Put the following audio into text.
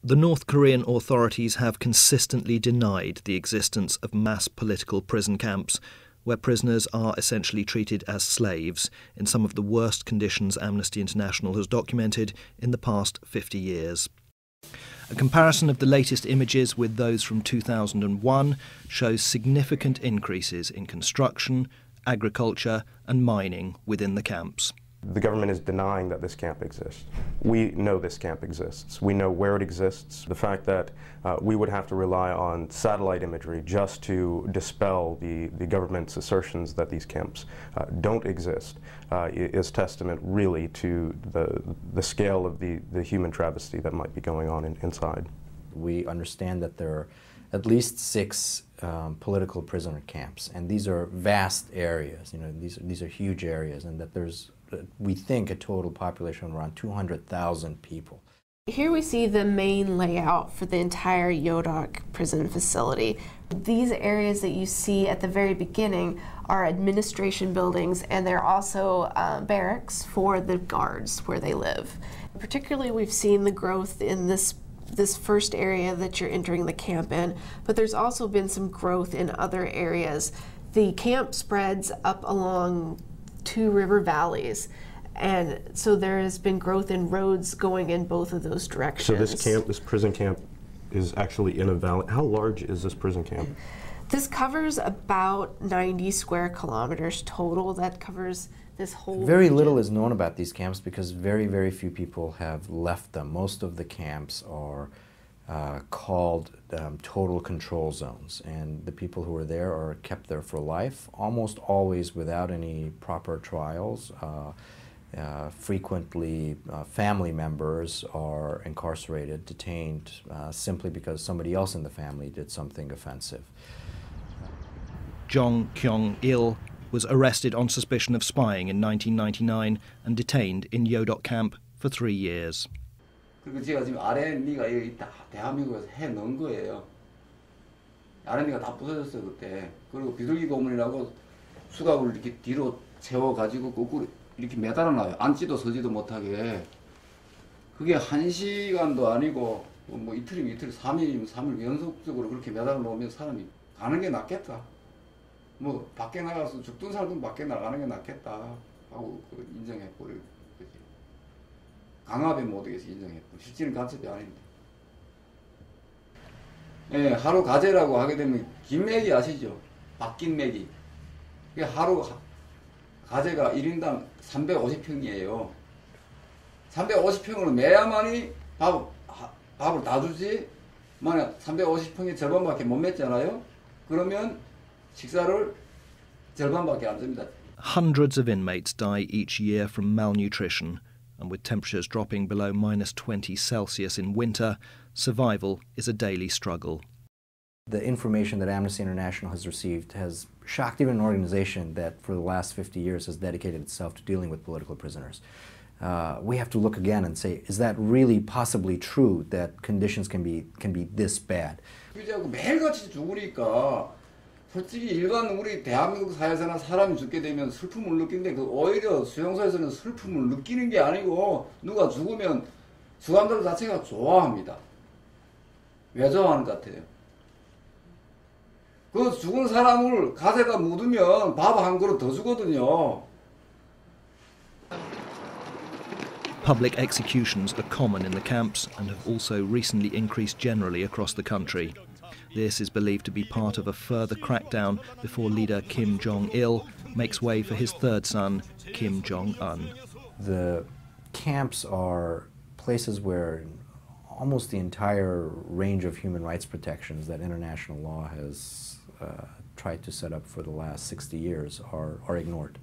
The North Korean authorities have consistently denied the existence of mass political prison camps, where prisoners are essentially treated as slaves in some of the worst conditions Amnesty International has documented in the past 50 years. A comparison of the latest images with those from 2001 shows significant increases in construction, agriculture and mining within the camps. The government is denying that this camp exists. We know this camp exists. We know where it exists. The fact that we would have to rely on satellite imagery just to dispel the government's assertions that these camps don't exist is testament really to the scale of the human travesty that might be going on inside. We understand that there are at least 6 political prisoner camps, and these are vast areas. You know, these are huge areas, and that there's, we think, a total population of around 200,000 people. Here we see the main layout for the entire Yodok prison facility. These areas that you see at the very beginning are administration buildings, and they're also barracks for the guards where they live. Particularly, we've seen the growth in this first area that you're entering the camp in, but there's also been some growth in other areas. The camp spreads up along 2 river valleys, and so there has been growth in roads going in both of those directions. So this prison camp is actually in a valley. How large is this prison camp? This covers about 90 square kilometers total. That covers this whole Very region. little is known about these camps because very, very few people have left them. Most of the camps are called total control zones, and the people who are there are kept there for life, almost always without any proper trials. Frequently, family members are incarcerated, detained, simply because somebody else in the family did something offensive. Jong Kyung-il was arrested on suspicion of spying in 1999 and detained in Yodok camp for 3 years. 그리고 제가 지금 RNB가 여기 대한민국에서 해 넣은 거예요. RNB가 다 부서졌어요 그때. 그리고 비둘기 고문이라고 수갑을 이렇게 뒤로 채워가지고 거꾸로 이렇게 매달아놔요. 앉지도 서지도 못하게. 그게 1시간도 아니고 뭐 이틀이면 이틀, 3일이면 3일 연속적으로 그렇게 매달아 놓으면 사람이 가는 게 낫겠다. 뭐 밖에 나가서 죽든 살든 밖에 나가는 게 낫겠다 하고 인정해버리고 강압에 못 오게서 인정해버리고 실제는 간첩이 아닌데. 예, 하루 가제라고 하게 되면 김매기 아시죠? 박김매기. 하루 가제가 1인당 350평이에요. 350평으로 매야만이 밥을 다 주지. 만약 350평의 절반밖에 못 맺잖아요. 그러면 식사를 절반밖에 안 줍니다. Hundreds of inmates die each year from malnutrition, and with temperatures dropping below -20 Celsius in winter, survival is a daily struggle. The information that Amnesty International has received has shocked even an organization that for the last 50 years has dedicated itself to dealing with political prisoners. We have to look again and say, is that really possibly true that conditions can be this bad? 매일같이 죽으니까 솔직히 일반 우리 대한민국 사회에서나 사람이 죽게 되면 슬픔을 느끼는데 오히려 수용소에서는 슬픔을 느끼는 게 아니고 누가 죽으면 수감자들 자체가 좋아합니다. 왜 좋아하는 것 같아요? 그 죽은 사람을 가재가 묻으면 밥 한 그릇 더 주거든요. Public executions are common in the camps and have also recently increased generally across the country. This is believed to be part of a further crackdown before leader Kim Jong-il makes way for his 3rd son, Kim Jong-un. The camps are places where almost the entire range of human rights protections that international law has tried to set up for the last 60 years are ignored.